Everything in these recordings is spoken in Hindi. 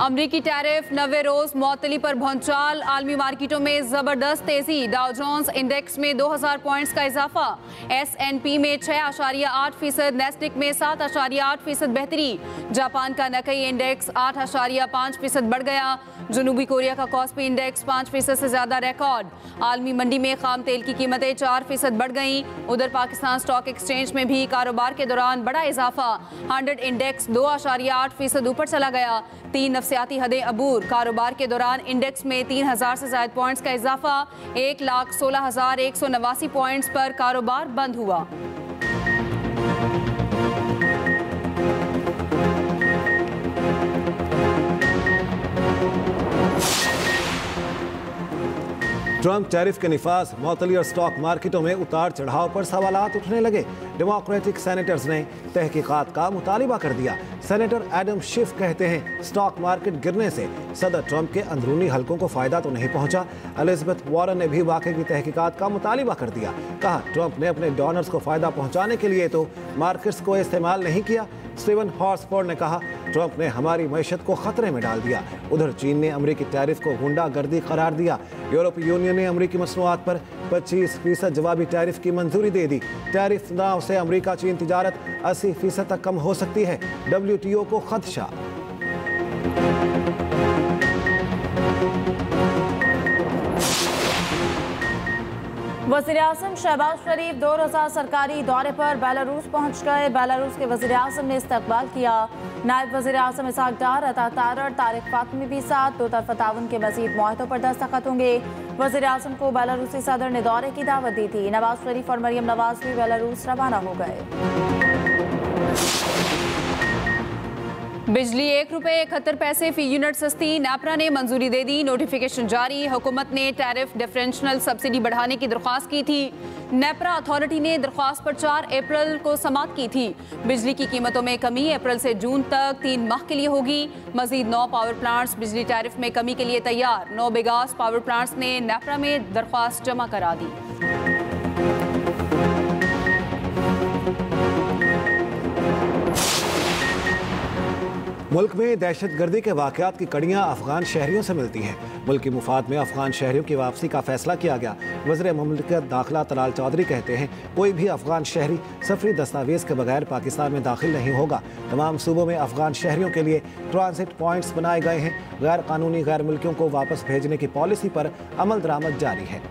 अमरीकी टैरिफ 90 रोज मुअत्तली पर भौचाल। आलमी मार्केटों में जबरदस्त तेजी। डाउ जोन्स इंडेक्स में 2000 पॉइंट्स का इजाफा। S&P में 6.8%, नेस्डेक में 7.8% बेहतरी। जापान का नकई इंडेक्स 8.5% बढ़ गया। जनूबी कोरिया का कॉस्पी इंडेक्स 5% से ज्यादा रिकॉर्ड। आलमी मंडी में खाम तेल की कीमतें 4% बढ़ गईं। उधर पाकिस्तान स्टॉक एक्सचेंज में भी कारोबार के दौरान बड़ा इजाफा। 100 इंडेक्स 2.8% ऊपर चला गया। 3 नफसियाती हदें अबूर। कारोबार के दौरान इंडेक्स में 3000 से ज्यादा पॉइंट्स का इजाफा। 1,16,189 पॉइंट्स पर कारोबार बंद हुआ। ट्रंप टैरिफ के निफाज, मुअत्तली और स्टॉक मार्केटों में उतार चढ़ाव पर सवालात उठने लगे। डेमोक्रेटिक सेनेटर्स ने तहकीकात का मुतालिबा कर दिया। सेनेटर एडम शिफ कहते हैं स्टॉक मार्केट गिरने से सदर ट्रंप के अंदरूनी हलकों को फायदा तो नहीं पहुंचा। एलिजाबेथ वारन ने भी वाकई की तहकीकात का मुतालिबा कर दिया। कहा ट्रंप ने अपने डोनर्स को फायदा पहुंचाने के लिए तो मार्केट्स को इस्तेमाल नहीं किया। स्टीवन हॉर्सफोर्ड ने कहा ट्रंप ने हमारी मईशत को खतरे में डाल दिया। उधर चीन ने अमरीकी टैरिफ को गुंडागर्दी करार दिया। यूरोपीय यूनियन ने अमरीकी मसनूआत पर 25% जवाबी टैरिफ की मंजूरी दे दी। टैरिफ तनाव से अमरीका चीन तिजारत 80% तक कम हो सकती है। WTO को खदशा। वज़ीर-ए-आज़म शहबाज शरीफ 2 रोज़ा सरकारी दौरे पर बेलारूस पहुंच गए। बेलारूस के वज़ीर-ए-आज़म ने इस्तकबाल किया। नायब वज़ीर-ए-आज़म इसहाक डार, अता तारड़, तारिक फातमी भी साथ। दो तरफ़ा ताउन के मज़ीद मुआहदों पर दस्तखत होंगे। वज़ीर-ए-आज़म को बेलारूसी सदर ने दौरे की दावत दी थी। नवाज शरीफ और मरियम नवाज भी बेलारूस रवाना हो गए। बिजली ₹1.71 फी यूनिट सस्ती। नेपरा ने मंजूरी दे दी। नोटिफिकेशन जारी। हुकूमत ने टैरिफ डिफरेंशियल सब्सिडी बढ़ाने की दरख्वास्त की थी। नेपरा अथॉरिटी ने दरख्वास्त पर 4 अप्रैल को समाअत की थी। बिजली की कीमतों में कमी अप्रैल से जून तक 3 माह के लिए होगी। मजीद 9 पावर प्लांट्स बिजली टैरिफ में कमी के लिए तैयार। 9 बिगास पावर प्लांट्स ने नेपरा में दरख्वास्त जमा करा दी। मुल्क में दहशतगर्दी के वाक़यात की कड़ियाँ अफगान शहरियों से मिलती हैं। मुल्क की मुफाद में अफगान शहरियों की वापसी का फैसला किया गया। वज़ीर मुमलिकत दाखिला तलाल चौधरी कहते हैं कोई भी अफगान शहरी सफरी दस्तावेज़ के बगैर पाकिस्तान में दाखिल नहीं होगा। तमाम सूबों में अफगान शहरियों के लिए ट्रांजिट पॉइंट्स बनाए गए हैं। गैर कानूनी गैर मुल्कियों को वापस भेजने की पॉलिसी पर अमल दरामद जारी है।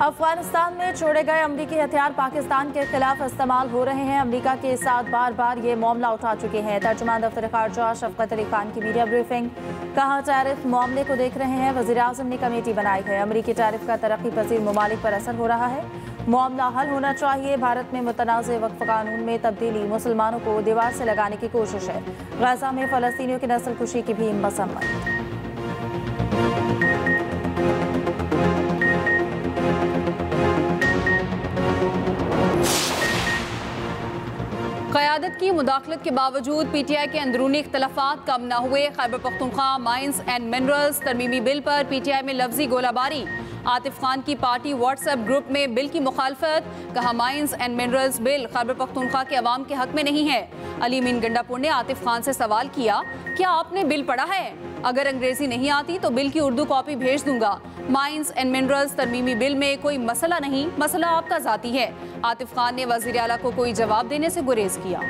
अफगानिस्तान में छोड़े गए अमरीकी हथियार पाकिस्तान के खिलाफ इस्तेमाल हो रहे हैं। अमरीका के साथ बार बार ये मामला उठा चुके हैं। तर्जुमान दफ्तर खारजा शफकत अली खान की मीडिया ब्रीफिंग। कहा टैरिफ मामले को देख रहे हैं। वज़ीर-ए-आज़म ने कमेटी बनाई है। अमरीकी टैरिफ का तरक्की पसीर ममालिक पर असर हो रहा है। मामला हल होना चाहिए। भारत में मुतनाज़ वक्फ कानून में तब्दीली मुसलमानों को दीवार से लगाने की कोशिश है। गाज़ा में फ़लस्तीनियों की नस्ल कुशी की भी मसम्मत। क़यादत की मुदाखलत के बावजूद PTI के अंदरूनी इख्तलाफात कम न हुए। Khyber Pakhtunkhwa mines and minerals तरमीमी बिल पर PTI में लफ्जी गोलाबारी। आतिफ खान की पार्टी व्हाट्सएप ग्रुप में बिल की मुखालफत। कहा mines and minerals bill Khyber Pakhtunkhwa के अवाम के हक में नहीं है। अली मीन गंडापुर ने आतिफ खान से सवाल किया क्या आपने बिल पढ़ा है? अगर अंग्रेजी नहीं आती तो बिल की उर्दू कॉपी भेज दूंगा। माइंस एंड मिनरल्स तरमीमी बिल में कोई मसला नहीं, मसला आपका ज़ाती है। आतिफ खान ने वज़ीर आला को कोई जवाब देने से गुरेज किया।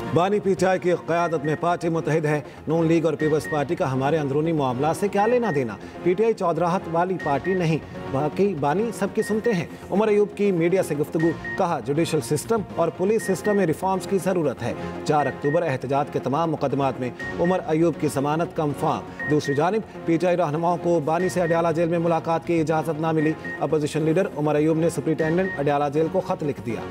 बानी PTI की क़यादत में पार्टी मुतहिद है। नून लीग और पीपल्स पार्टी का हमारे अंदरूनी मामला से क्या लेना देना। PTI चौधराहत वाली पार्टी नहीं, बाकी बानी सबकी सुनते हैं। उमर अयूब की मीडिया से गुफ्तगू। कहा जुडिशल सिस्टम और पुलिस सिस्टम में रिफॉर्म्स की ज़रूरत है। 4 अक्टूबर एहतजाज के तमाम मुकदमात में उमर अयूब की ज़मानत कंफर्म। दूसरी जानिब PTI रहनुमाओं को बानी से अडयाला जेल में मुलाकात की इजाज़त न मिली। अपोजिशन लीडर उमर अयूब ने सुप्रिटेंडेंट अडयाला जेल को ख़त लिख दिया।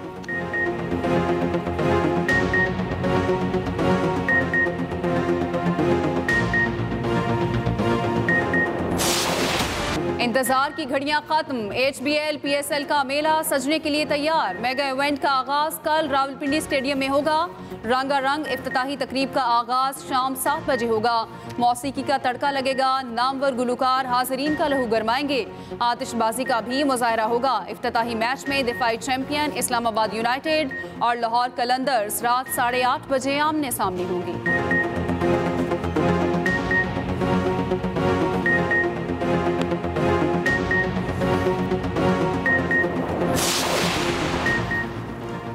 इंतजार की घड़ियां खत्म। HBL PSL का मेला सजने के लिए तैयार। मेगा इवेंट का आगाज कल रावलपिंडी स्टेडियम में होगा। रंगारंग इफ्तिताही तकरीब का आगाज शाम 7 बजे होगा। मौसीकी का तड़का लगेगा। नामवर गुलकार हाजिरीन का लहू गरमाएंगे। आतिशबाजी का भी मुजाहरा होगा। इफ्तिताही मैच में दिफाई चैंपियन इस्लामाबाद यूनाइटेड और लाहौर कलंदर्स रात 8:30 बजे आमने सामने होंगी।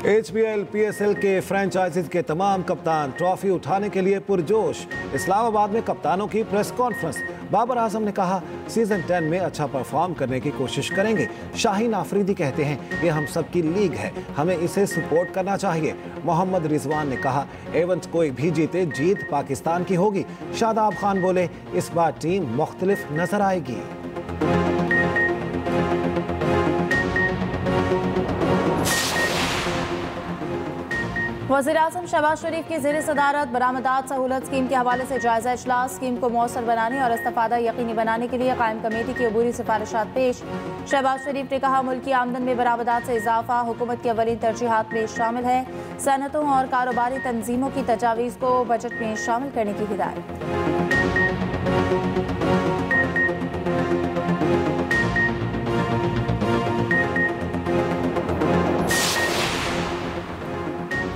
HBL PSL के फ्रेंचाइजीज के तमाम कप्तान ट्रॉफी उठाने के लिए पुरजोश। इस्लामाबाद में कप्तानों की प्रेस कॉन्फ्रेंस। बाबर आजम ने कहा सीजन 10 में अच्छा परफॉर्म करने की कोशिश करेंगे। शाहीन आफरीदी कहते हैं ये हम सबकी लीग है, हमें इसे सपोर्ट करना चाहिए। मोहम्मद रिजवान ने कहा इवेंट कोई भी जीते जीत पाकिस्तान की होगी। शादाब खान बोले इस बार टीम मुख्तलिफ नजर आएगी। वज़ीर-ए-आज़म शहबाज शरीफ की ज़ेर सदारत बरामदात सहूलत स्कीम के हवाले से जायजा इजलास। स्कीम को मौसर बनाने और इस्तिफादा यकीनी बनाने के लिए कायम कमेटी की अबूरी सिफारिशात पेश। शहबाज शरीफ ने कहा मुल्क की आमदन में बरामदात से इजाफा हुकूमत की अवलीन तरजीहात में शामिल है। सनतों और कारोबारी तंजीमों की तजावीज़ को बजट में शामिल करने की हिदायत।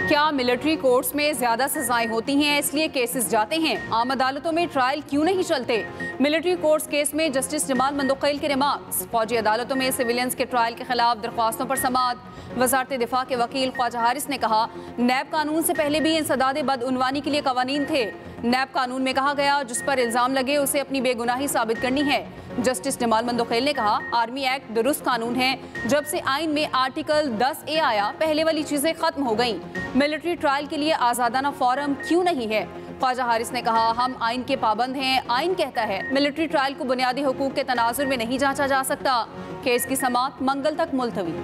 क्या मिलिट्री कोर्ट्स में ज्यादा सजाएं होती हैं इसलिए केसेस जाते हैं? आम अदालतों में ट्रायल क्यों नहीं चलते? मिलिट्री कोर्ट्स केस में जस्टिस जमाल मंदोखैल के रिमार्क्स। फौजी अदालतों में सिविलियंस के ट्रायल के खिलाफ दरख्वास्तों पर समाअत। वजारत दिफा के वकील ख्वाजा हारिस ने कहा नैब कानून से पहले भी इंसदाद बदउनवानी के लिए कवानीन थे। नैब कानून में कहा गया जिस पर इल्जाम लगे उसे अपनी बेगुनाही साबित करनी है। जस्टिस जमाल मंदोखैल ने कहा आर्मी एक्ट दुरुस्त कानून है। जब से आइन में आर्टिकल 10A आया पहले वाली चीजें खत्म हो गईं। मिलिट्री ट्रायल के लिए आजादाना फोरम क्यों नहीं है? ख्वाजा हारिस ने कहा हम आइन के पाबंद हैं। आइन कहता है मिलिट्री ट्रायल को बुनियादी हुकूक के तनाजुर में नहीं जांचा जा सकता। केस की समाअत मंगल तक मुलतवी।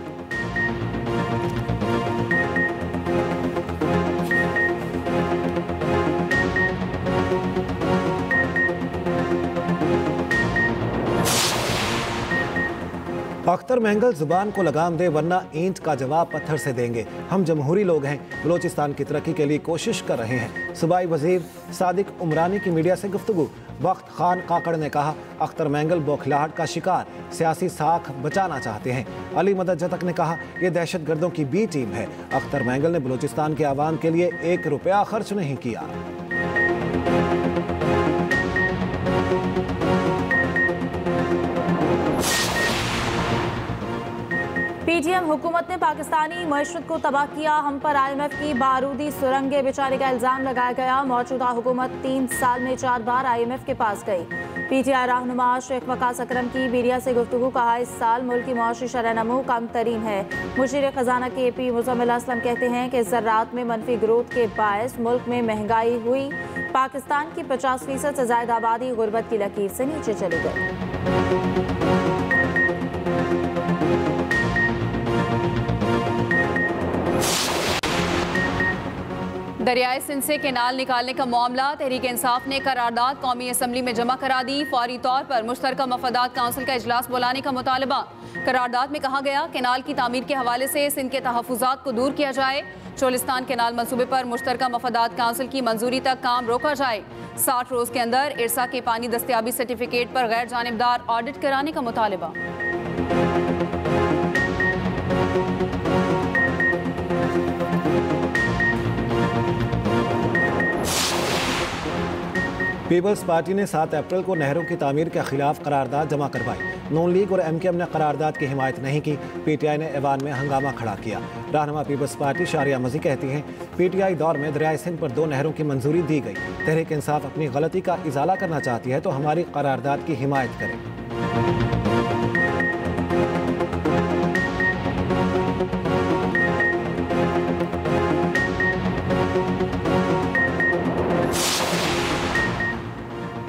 अख्तर महंगल जुबान को लगाम दे वरना ईंट का जवाब पत्थर से देंगे। हम जमहूरी लोग हैं, बलोचिस्तान की तरक्की के लिए कोशिश कर रहे हैं। सूबाई वजीर सादिक उमरानी की मीडिया से गुफ्तगू। वक्त खान काकड़ ने कहा अख्तर महंगल बौखलाहट का शिकार, सियासी साख बचाना चाहते हैं। अली मदद जतक ने कहा यह दहशत गर्दों की बी टीम है। अख्तर महंगल ने बलोचिस्तान के आवाम के लिए 1 रुपया खर्च नहीं किया। PTM हुकूमत ने पाकिस्तानी मईशत को तबाह किया। हम पर IMF की बारूदी सुरंगे बिचारे का इल्जाम लगाया गया। मौजूदा हुकूमत 3 साल में 4 बार IMF के पास गई। PTI रहनुमा शेख वकास अकरम की मीडिया से गुफ्तगू। कहा इस साल मुल्क की मौशी शरह-ए-नमू कम तरीन है। मुशीर खजाना KP मुजम्मिल असलम कहते हैं कि ज़राअत में मनफी ग्रोथ के बायस मुल्क में महंगाई हुई। पाकिस्तान की 50% से ज्यादा आबादी गुर्बत की लकीर से नीचे चली गई। दरियाए सिंध से केनाल निकालने का मामला तहरीक इंसाफ ने करारदाद कौमी असम्बली में जमा करा दी। फौरी तौर पर मुश्तरका मफादात काउंसिल का इजलास बुलाने का मुतालबा। करारदाद में कहा गया केनाल की तामीर के हवाले से सिंध के तहफ़्फ़ुज़ात को दूर किया जाए। चोलिस्तान केनाल मंसूबे पर मुश्तरका मफादात काउंसिल की मंजूरी तक काम रोका जाए। 60 रोज के अंदर इरसा के पानी दस्तियाबी सर्टिफिकेट पर गैर जानिबदार ऑडिट कराने का मुतालबा। पीपल्स पार्टी ने 7 अप्रैल को नहरों की तामीर के खिलाफ करारदाद जमा करवाई। नून लीग और MKM ने करारदाद की हिमायत नहीं की। PTI ने ऐवान में हंगामा खड़ा किया। रहनुमा पीपल्स पार्टी शारिया मजी कहती हैं PTI दौर में दरियाए सिंध पर 2 नहरों की मंजूरी दी गई। तहरीक इंसाफ अपनी गलती का इजाला करना चाहती है तो हमारी करारदाद की हिमायत करे।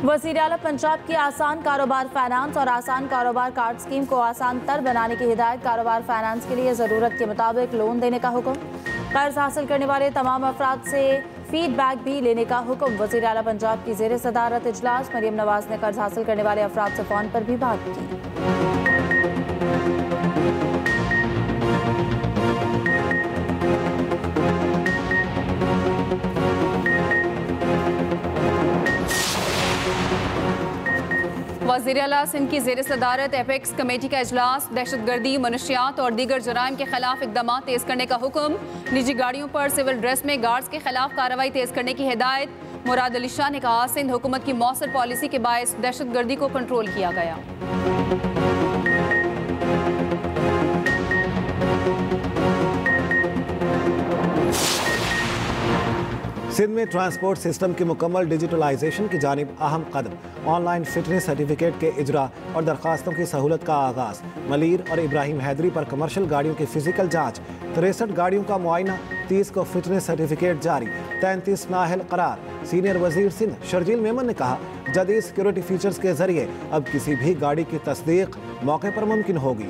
वज़ीर आला पंजाब की आसान कारोबार फाइनेंस और आसान कारोबार कार्ड स्कीम को आसान तर बनाने की हिदायत। कारोबार फाइनेंस के लिए ज़रूरत के मुताबिक लोन देने का हुक्म। कर्ज हासिल करने वाले तमाम अफराद से फीडबैक भी लेने का हुक्म। वज़ीर आला पंजाब की ज़ेर सदारत इजलास। मरियम नवाज ने कर्ज हासिल करने वाले अफराद से फ़ोन पर भी बात की। वज़ीर आला सिंध की ज़ेर सदारत एपेक्स कमेटी का इजलास। दहशतगर्दी, मनशियात और दीगर जराइम के खिलाफ इक़दाम तेज़ करने का हुक्म। निजी गाड़ियों पर सिविल ड्रेस में गार्ड्स के खिलाफ कार्रवाई तेज़ करने की हिदायत। मुराद अली शाह ने कहा, सिंध हुकूमत की मौसर पॉलिसी के बायस दहशतगर्दी को कंट्रोल किया गया। सिंध में ट्रांसपोर्ट सिस्टम की मुकम्मल डिजिटलाइजेशन की जानिब अहम कदम। ऑनलाइन फिटनेस सर्टिफिकेट के इजरा और दरखास्तों की सहूलत का आगाज़। मलीर और इब्राहिम हैदरी पर कमर्शियल गाड़ियों की फिजिकल जांच। 63 गाड़ियों का मुआयना, 30 को फिटनेस सर्टिफिकेट जारी, 33 नाअहल करार। सीनियर वजीर सिंध शर्जील मेमन ने कहा, जदीद सिक्योरिटी फीचर्स के जरिए अब किसी भी गाड़ी की तस्दीक मौके पर मुमकिन होगी।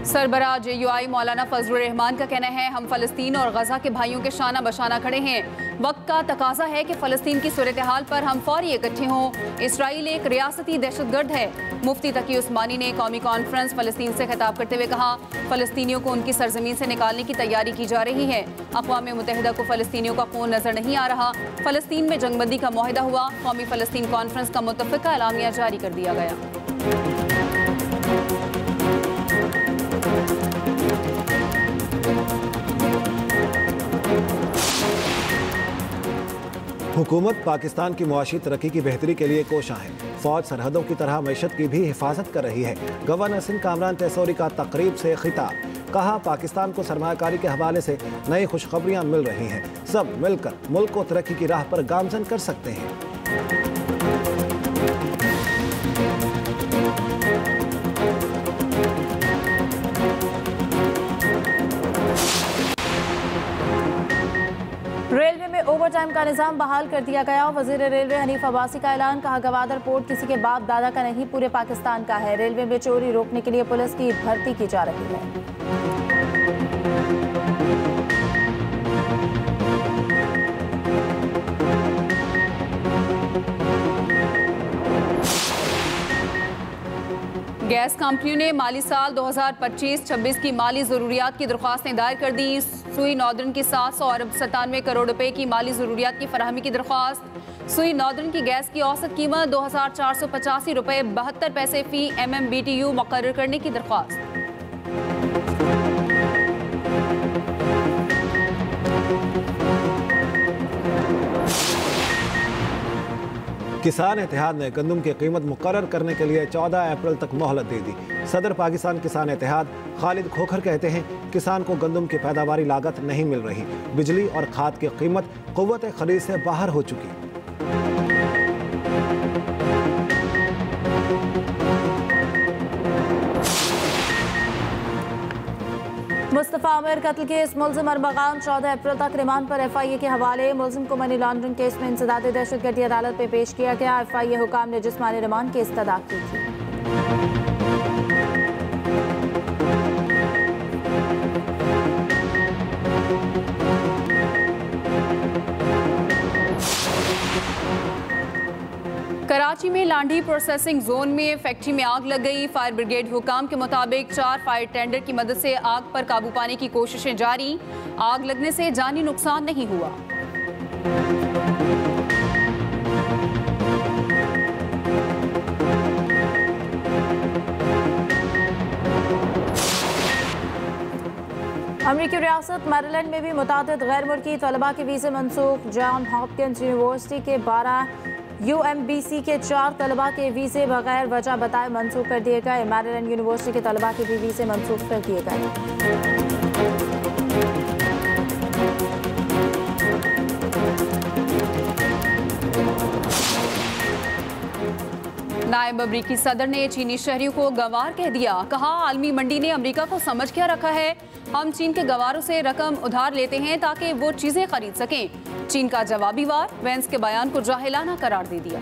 सरबराह JUI मौलाना फजलुर रहमान का कहना है, हम फ़लस्तीन और गजा के भाइयों के शाना बशाना खड़े हैं। वक्त का तकाजा है कि फ़लस्तीन की सूरत हाल पर हम फौरी इकट्ठे हों। इसराइल एक रियासती दहशतगर्द है। मुफ्ती तकी उस्मानी ने कौमी कॉन्फ्रेंस फ़लस्तीन से खिताब करते हुए कहा, फ़लस्तीनियों को उनकी सरजमीन से निकालने की तैयारी की जा रही है। अक़वाम मुत्तहिदा को फ़लस्तीनियों का खून नजर नहीं आ रहा। फ़लस्तीन में जंगबंदी का मुआहिदा हुआ। कौमी फ़लस्तीन कॉन्फ्रेंस का मुत्तफ़िका एलामिया जारी कर दिया गया। हुकूमत पाकिस्तान की मुआशी तरक्की की बेहतरी के लिए कोशां है। फौज सरहदों की तरह मैशत की भी हिफाजत कर रही है। गवर्नर सिंध कामरान तैसोरी का तकरीब से खिताब। कहा, पाकिस्तान को सरमायाकारी के हवाले से नई खुशखबरियां मिल रही हैं। सब मिलकर मुल्क को तरक्की की राह पर गामजन कर सकते हैं। रेलवे में ओवरटाइम का निजाम बहाल कर दिया गया। वजीर रेलवे हनीफ अब्बासी का ऐलान। कहा, गवादर पोर्ट किसी के बाप दादा का नहीं, पूरे पाकिस्तान का है। रेलवे में चोरी रोकने के लिए पुलिस की भर्ती की जा रही है। गैस कंपनियों ने माली साल 2025-26 की माली ज़रूरियात की दरख्वास्तें दायर कर दी। सुई नॉर्दर्न की 700 अरब 97 करोड़ रुपए की माली ज़रूरियात की फराहमी की दरख्वास्त। सुई नॉर्दर्न की गैस की औसत कीमत 2485 रुपए 72 पैसे फी MMBTU मुकर्रर करने की दरख्वास्त। किसान इत्तेहाद ने गंदम की कीमत मुकर्रर करने के लिए 14 अप्रैल तक मोहलत दे दी। सदर पाकिस्तान किसान इत्तेहाद खालिद खोखर कहते हैं, किसान को गंदम की पैदावारी लागत नहीं मिल रही। बिजली और खाद की कीमत कुव्वत खरीद से बाहर हो चुकी। मुस्तफ़ा आमिर कत्ल केस मुलजिम अरबगान 14 अप्रैल तक रिमांड पर FIA के हवाले। मुलजिम को मनी लॉन्ड्रिंग केस में इंसदाद दहशतगर्दी अदालत में पेश किया गया। FIA हुकाम ने जिस्मानी रिमांड की इस्तदा की थी। कराची में लांडी प्रोसेसिंग जोन में फैक्ट्री में आग लग गई। फायर ब्रिगेड हुकाम के मुताबिक 4 फायर टेंडर की मदद से आग पर काबू पाने की कोशिशें जारी। आग लगने से जानी नुकसान नहीं हुआ। अमरीकी रियासत मैरीलैंड में भी मुतादिद गैर मुल्की तलबा के वीज़े मनसूख। जॉन हॉपकिंस यूनिवर्सिटी के 12, UMBC के 4 तलबा के वीज़े बगैर वजह बताए मनसूख कर दिए गए। मैरीलैंड यूनिवर्सिटी के तलबा के भी वीज़े मनसूख कर दिए गए। नायब अमरीकी सदर ने चीनी शहरियों को गंवार कह दिया। कहा, आलमी मंडी ने अमरीका को समझ क्या रखा है। हम चीन के गंवारों से रकम उधार लेते हैं ताकि वो चीजें खरीद सकें। चीन का जवाबी वार वेंस के बयान को जाहिलाना करार दे दिया।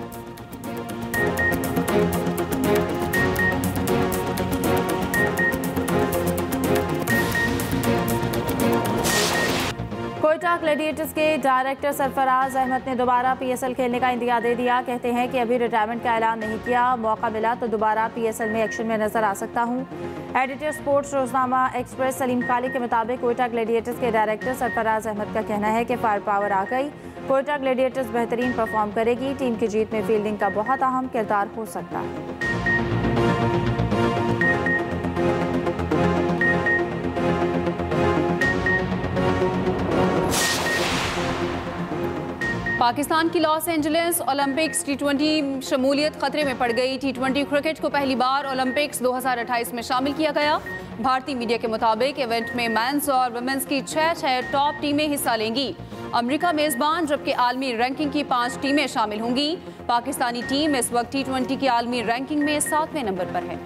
कोयटा ग्लैडिएटर्स के डायरेक्टर सरफराज अहमद ने दोबारा पीएसएल खेलने का इंदिया दे दिया। कहते हैं कि अभी रिटायरमेंट का ऐलान नहीं किया, मौका मिला तो दोबारा पीएसएल में एक्शन में नजर आ सकता हूं। एडिटर स्पोर्ट्स रोजनामा एक्सप्रेस सलीम काली के मुताबिक कोयटा ग्लैडिएटर्स के डायरेक्टर सरफराज अहमद का कहना है कि फायर पावर आ गई, कोयटा ग्लैडिएटर्स बेहतरीन परफॉर्म करेगी, टीम की जीत में फील्डिंग का बहुत अहम किरदार हो सकता है। पाकिस्तान की लॉस एंजलिस ओलंपिक्स टी20 शमूलियत खतरे में पड़ गई। टी20 क्रिकेट को पहली बार ओलंपिक्स 2028 में शामिल किया गया। भारतीय मीडिया के मुताबिक इवेंट में मेंस और वुमेन्स की 6 टॉप टीमें हिस्सा लेंगी। अमेरिका मेजबान जबकि आलमी रैंकिंग की 5 टीमें शामिल होंगी। पाकिस्तानी टीम इस वक्त टी20 की आलमी रैंकिंग में 7वें नंबर पर है।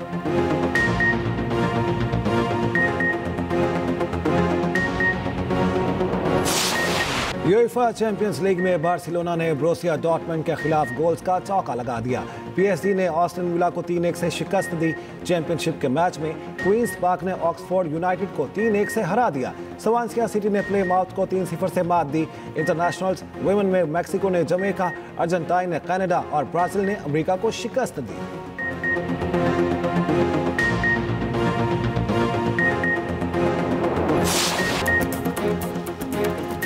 यूएफा चैंपियंस लीग में बार्सिलोना ने ब्रोसिया डॉर्टमंड के खिलाफ गोल्स का चौका लगा दिया। पीएसजी ने ऑस्टन विला को 3-1 से शिकस्त दी। चैंपियनशिप के मैच में क्वींस पार्क ने ऑक्सफोर्ड यूनाइटेड को 3-1 से हरा दिया। स्वानसिया सिटी ने प्लेमाउथ को 3-0 से मात दी। इंटरनेशनल्स वुमेन में मैक्सिको ने जमैका, अर्जेंटाइन ने कनाडा और ब्राजील ने अमेरिका को शिकस्त दी।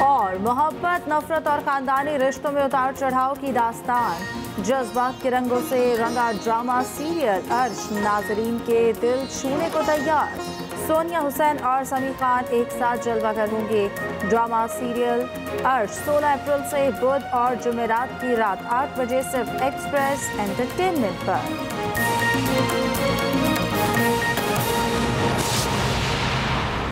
और मोहब्बत, नफरत और खानदानी रिश्तों में उतार चढ़ाव की दास्तान, जज्बात के रंगों से रंगा ड्रामा सीरियल अर्श नाजरीन के दिल छूने को तैयार। सोनिया हुसैन और समी खान एक साथ जलवागर होंगे। ड्रामा सीरियल अर्श 16 अप्रैल से बुध और जुमेरात की रात 8 बजे सिर्फ एक्सप्रेस एंटरटेनमेंट पर।